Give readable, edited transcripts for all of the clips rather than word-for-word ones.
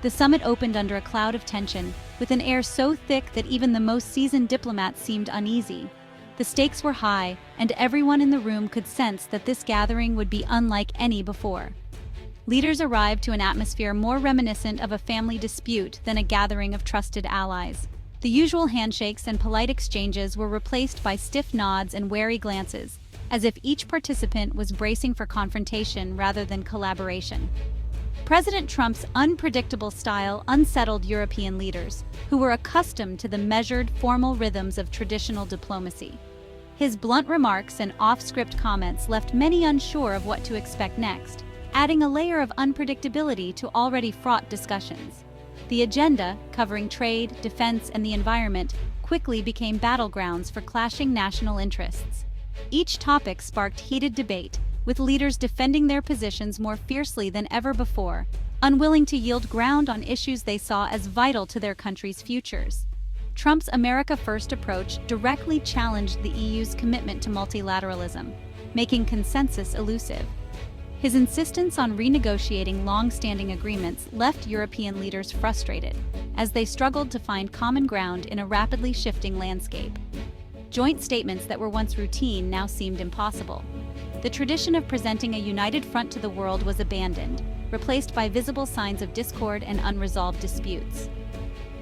The summit opened under a cloud of tension, with an air so thick that even the most seasoned diplomats seemed uneasy. The stakes were high, and everyone in the room could sense that this gathering would be unlike any before. Leaders arrived to an atmosphere more reminiscent of a family dispute than a gathering of trusted allies. The usual handshakes and polite exchanges were replaced by stiff nods and wary glances, as if each participant was bracing for confrontation rather than collaboration. President Trump's unpredictable style unsettled European leaders, who were accustomed to the measured, formal rhythms of traditional diplomacy. His blunt remarks and off-script comments left many unsure of what to expect next, adding a layer of unpredictability to already fraught discussions. The agenda, covering trade, defense, and the environment, quickly became battlegrounds for clashing national interests. Each topic sparked heated debate, with leaders defending their positions more fiercely than ever before, unwilling to yield ground on issues they saw as vital to their country's futures. Trump's America First approach directly challenged the EU's commitment to multilateralism, making consensus elusive. His insistence on renegotiating long-standing agreements left European leaders frustrated, as they struggled to find common ground in a rapidly shifting landscape. Joint statements that were once routine now seemed impossible. The tradition of presenting a united front to the world was abandoned, replaced by visible signs of discord and unresolved disputes.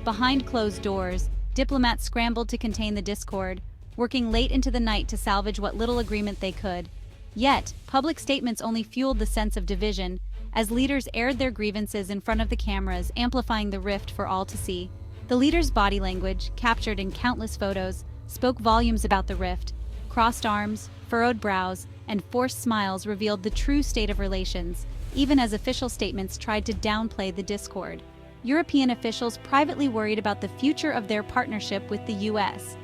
Behind closed doors, diplomats scrambled to contain the discord, working late into the night to salvage what little agreement they could. Yet, public statements only fueled the sense of division, as leaders aired their grievances in front of the cameras, amplifying the rift for all to see. The leaders' body language, captured in countless photos, spoke volumes about the rift. Crossed arms, furrowed brows, and forced smiles revealed the true state of relations, even as official statements tried to downplay the discord. European officials privately worried about the future of their partnership with the U.S.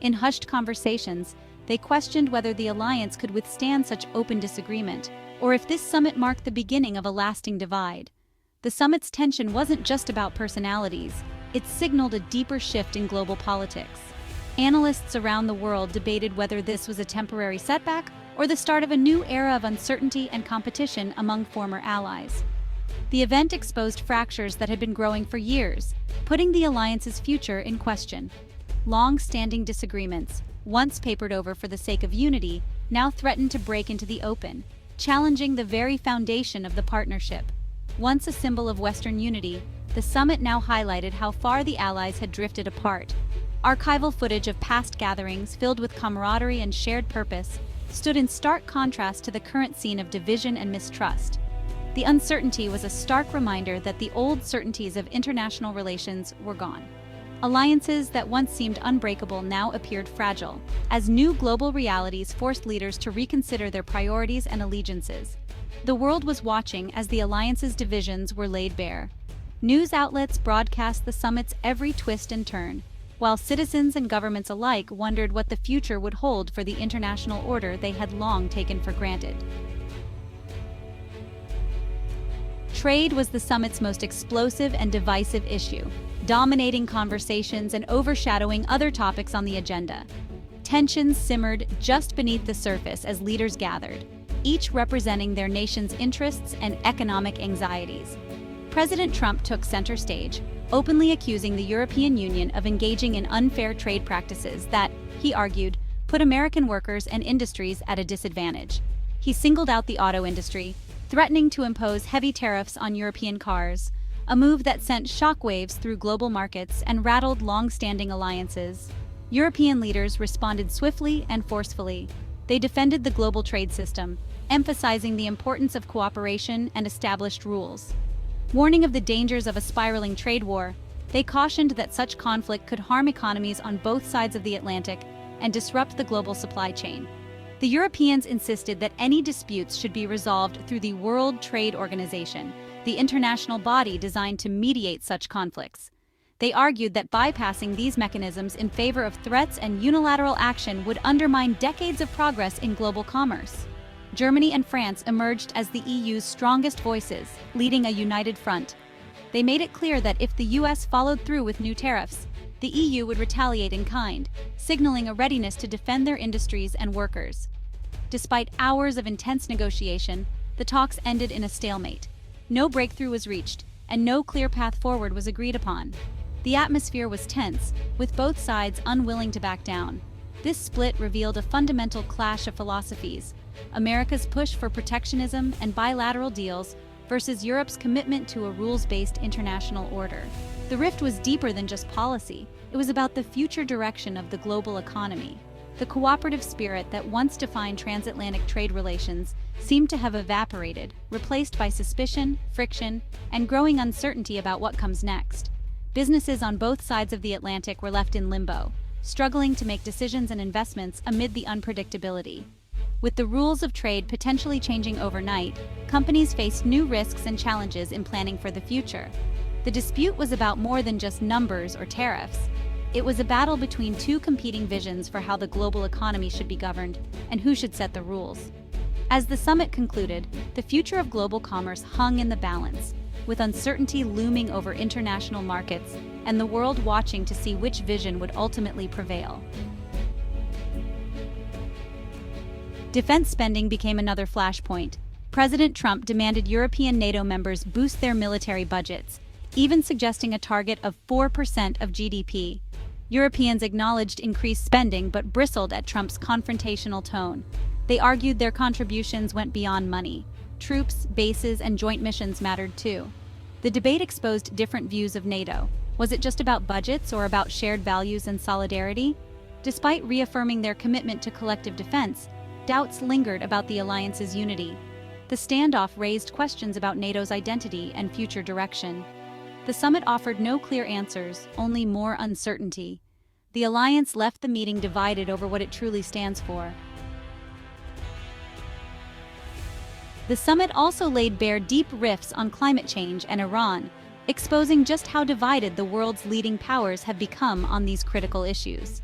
In hushed conversations, they questioned whether the alliance could withstand such open disagreement, or if this summit marked the beginning of a lasting divide. The summit's tension wasn't just about personalities, it signaled a deeper shift in global politics. Analysts around the world debated whether this was a temporary setback or the start of a new era of uncertainty and competition among former allies. The event exposed fractures that had been growing for years, putting the alliance's future in question. Long-standing disagreements, once papered over for the sake of unity, now threatened to break into the open, challenging the very foundation of the partnership. Once a symbol of Western unity, the summit now highlighted how far the allies had drifted apart. Archival footage of past gatherings, filled with camaraderie and shared purpose, stood in stark contrast to the current scene of division and mistrust. The uncertainty was a stark reminder that the old certainties of international relations were gone. Alliances that once seemed unbreakable now appeared fragile, as new global realities forced leaders to reconsider their priorities and allegiances. The world was watching as the alliance's divisions were laid bare. News outlets broadcast the summit's every twist and turn, while citizens and governments alike wondered what the future would hold for the international order they had long taken for granted. Trade was the summit's most explosive and divisive issue, dominating conversations and overshadowing other topics on the agenda. Tensions simmered just beneath the surface as leaders gathered, each representing their nation's interests and economic anxieties. President Trump took center stage, openly accusing the European Union of engaging in unfair trade practices that, he argued, put American workers and industries at a disadvantage. He singled out the auto industry, threatening to impose heavy tariffs on European cars, a move that sent shockwaves through global markets and rattled long-standing alliances. European leaders responded swiftly and forcefully. They defended the global trade system, emphasizing the importance of cooperation and established rules. Warning of the dangers of a spiraling trade war, they cautioned that such conflict could harm economies on both sides of the Atlantic and disrupt the global supply chain. The Europeans insisted that any disputes should be resolved through the World Trade Organization, the international body designed to mediate such conflicts. They argued that bypassing these mechanisms in favor of threats and unilateral action would undermine decades of progress in global commerce. Germany and France emerged as the EU's strongest voices, leading a united front. They made it clear that if the US followed through with new tariffs, the EU would retaliate in kind, signaling a readiness to defend their industries and workers. Despite hours of intense negotiation, the talks ended in a stalemate. No breakthrough was reached, and no clear path forward was agreed upon. The atmosphere was tense, with both sides unwilling to back down. This split revealed a fundamental clash of philosophies: America's push for protectionism and bilateral deals versus Europe's commitment to a rules-based international order. The rift was deeper than just policy. It was about the future direction of the global economy. The cooperative spirit that once defined transatlantic trade relations seemed to have evaporated, replaced by suspicion, friction, and growing uncertainty about what comes next. Businesses on both sides of the Atlantic were left in limbo, struggling to make decisions and investments amid the unpredictability. With the rules of trade potentially changing overnight, companies faced new risks and challenges in planning for the future. The dispute was about more than just numbers or tariffs. It was a battle between two competing visions for how the global economy should be governed and who should set the rules. As the summit concluded, the future of global commerce hung in the balance, with uncertainty looming over international markets and the world watching to see which vision would ultimately prevail. Defense spending became another flashpoint. President Trump demanded European NATO members boost their military budgets, even suggesting a target of 4% of GDP. Europeans acknowledged increased spending but bristled at Trump's confrontational tone. They argued their contributions went beyond money. Troops, bases, and joint missions mattered too. The debate exposed different views of NATO. Was it just about budgets or about shared values and solidarity? Despite reaffirming their commitment to collective defense, doubts lingered about the alliance's unity. The standoff raised questions about NATO's identity and future direction. The summit offered no clear answers, only more uncertainty. The alliance left the meeting divided over what it truly stands for. The summit also laid bare deep rifts on climate change and Iran, exposing just how divided the world's leading powers have become on these critical issues.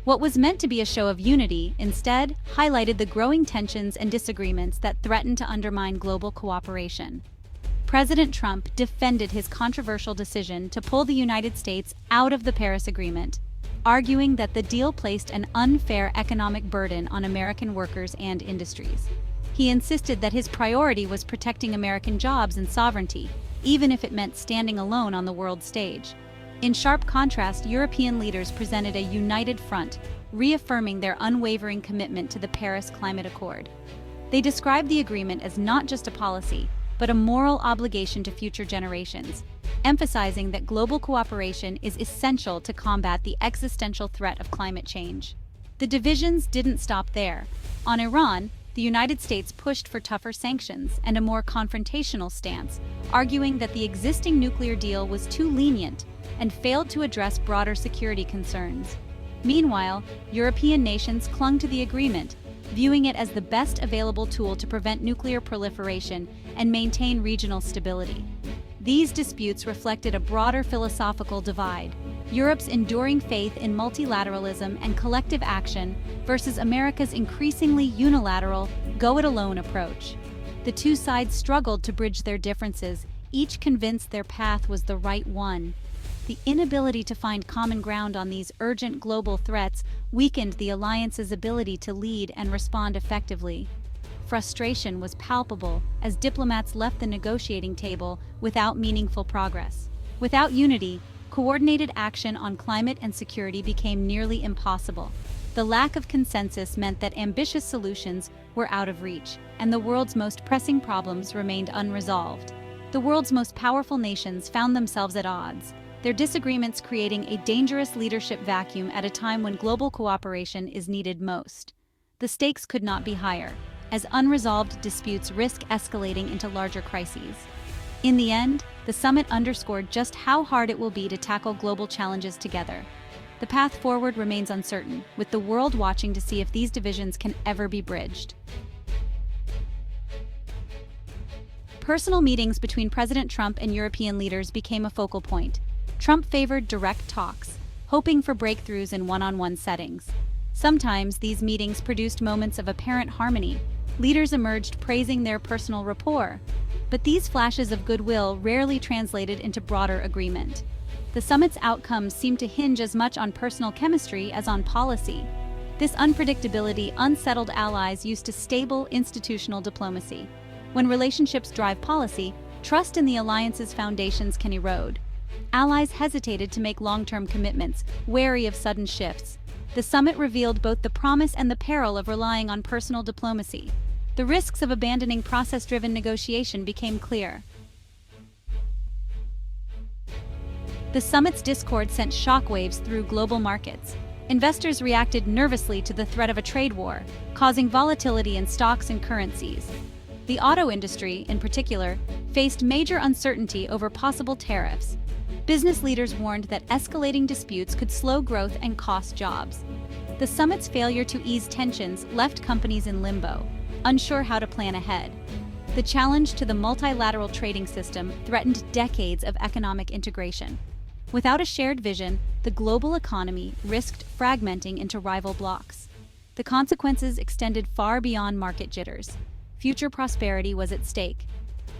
What was meant to be a show of unity, instead, highlighted the growing tensions and disagreements that threaten to undermine global cooperation. President Trump defended his controversial decision to pull the United States out of the Paris Agreement, arguing that the deal placed an unfair economic burden on American workers and industries. He insisted that his priority was protecting American jobs and sovereignty, even if it meant standing alone on the world stage. In sharp contrast, European leaders presented a united front, reaffirming their unwavering commitment to the Paris Climate Accord. They described the agreement as not just a policy, but a moral obligation to future generations, emphasizing that global cooperation is essential to combat the existential threat of climate change. The divisions didn't stop there. On Iran, the United States pushed for tougher sanctions and a more confrontational stance, arguing that the existing nuclear deal was too lenient and failed to address broader security concerns. Meanwhile, European nations clung to the agreement, viewing it as the best available tool to prevent nuclear proliferation and maintain regional stability. These disputes reflected a broader philosophical divide: Europe's enduring faith in multilateralism and collective action versus America's increasingly unilateral, go-it-alone approach. The two sides struggled to bridge their differences, each convinced their path was the right one. The inability to find common ground on these urgent global threats weakened the alliance's ability to lead and respond effectively. Frustration was palpable as diplomats left the negotiating table without meaningful progress. Without unity, coordinated action on climate and security became nearly impossible. The lack of consensus meant that ambitious solutions were out of reach, and the world's most pressing problems remained unresolved. The world's most powerful nations found themselves at odds, their disagreements creating a dangerous leadership vacuum at a time when global cooperation is needed most. The stakes could not be higher, as unresolved disputes risk escalating into larger crises. In the end, the summit underscored just how hard it will be to tackle global challenges together. The path forward remains uncertain, with the world watching to see if these divisions can ever be bridged. Personal meetings between President Trump and European leaders became a focal point. Trump favored direct talks, hoping for breakthroughs in one-on-one settings. Sometimes these meetings produced moments of apparent harmony. Leaders emerged praising their personal rapport, but these flashes of goodwill rarely translated into broader agreement. The summit's outcomes seemed to hinge as much on personal chemistry as on policy. This unpredictability unsettled allies used to stable institutional diplomacy. When relationships drive policy, trust in the alliance's foundations can erode. Allies hesitated to make long-term commitments, wary of sudden shifts. The summit revealed both the promise and the peril of relying on personal diplomacy. The risks of abandoning process-driven negotiation became clear. The summit's discord sent shockwaves through global markets. Investors reacted nervously to the threat of a trade war, causing volatility in stocks and currencies. The auto industry, in particular, faced major uncertainty over possible tariffs. Business leaders warned that escalating disputes could slow growth and cost jobs. The summit's failure to ease tensions left companies in limbo, unsure how to plan ahead. The challenge to the multilateral trading system threatened decades of economic integration. Without a shared vision, the global economy risked fragmenting into rival blocs. The consequences extended far beyond market jitters. Future prosperity was at stake.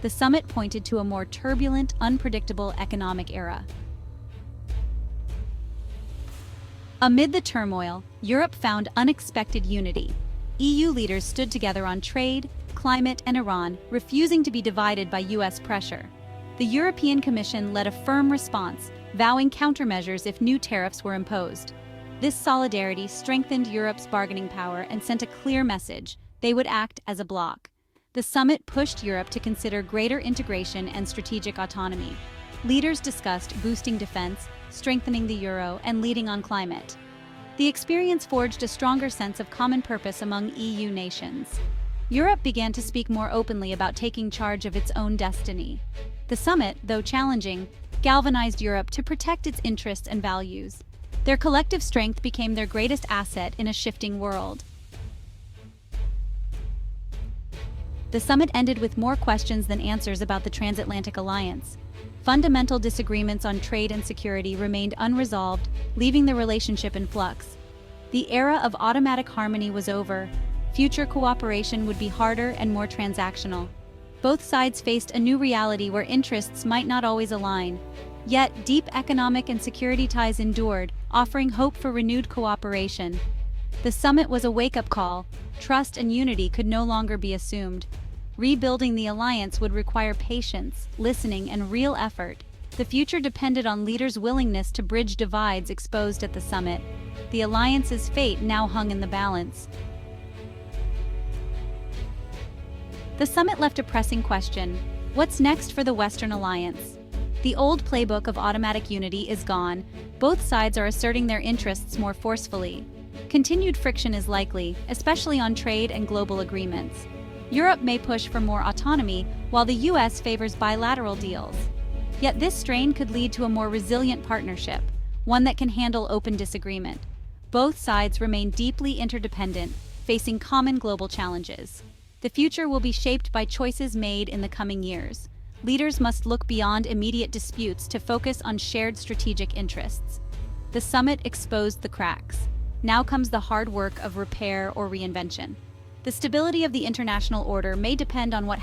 The summit pointed to a more turbulent, unpredictable economic era. Amid the turmoil, Europe found unexpected unity. EU leaders stood together on trade, climate, and Iran, refusing to be divided by US pressure. The European Commission led a firm response, vowing countermeasures if new tariffs were imposed. This solidarity strengthened Europe's bargaining power and sent a clear message: they would act as a bloc. The summit pushed Europe to consider greater integration and strategic autonomy. Leaders discussed boosting defense, strengthening the euro, and leading on climate. The experience forged a stronger sense of common purpose among EU nations. Europe began to speak more openly about taking charge of its own destiny. The summit, though challenging, galvanized Europe to protect its interests and values. Their collective strength became their greatest asset in a shifting world. The summit ended with more questions than answers about the transatlantic alliance. Fundamental disagreements on trade and security remained unresolved, leaving the relationship in flux. The era of automatic harmony was over. Future cooperation would be harder and more transactional. Both sides faced a new reality where interests might not always align. Yet, deep economic and security ties endured, offering hope for renewed cooperation. The summit was a wake-up call. Trust and unity could no longer be assumed. Rebuilding the alliance would require patience, listening, and real effort. The future depended on leaders' willingness to bridge divides exposed at the summit. The alliance's fate now hung in the balance. The summit left a pressing question: what's next for the Western alliance? The old playbook of automatic unity is gone. Both sides are asserting their interests more forcefully. Continued friction is likely, especially on trade and global agreements. Europe may push for more autonomy, while the US favors bilateral deals. Yet this strain could lead to a more resilient partnership, one that can handle open disagreement. Both sides remain deeply interdependent, facing common global challenges. The future will be shaped by choices made in the coming years. Leaders must look beyond immediate disputes to focus on shared strategic interests. The summit exposed the cracks. Now comes the hard work of repair or reinvention. The stability of the international order may depend on what happens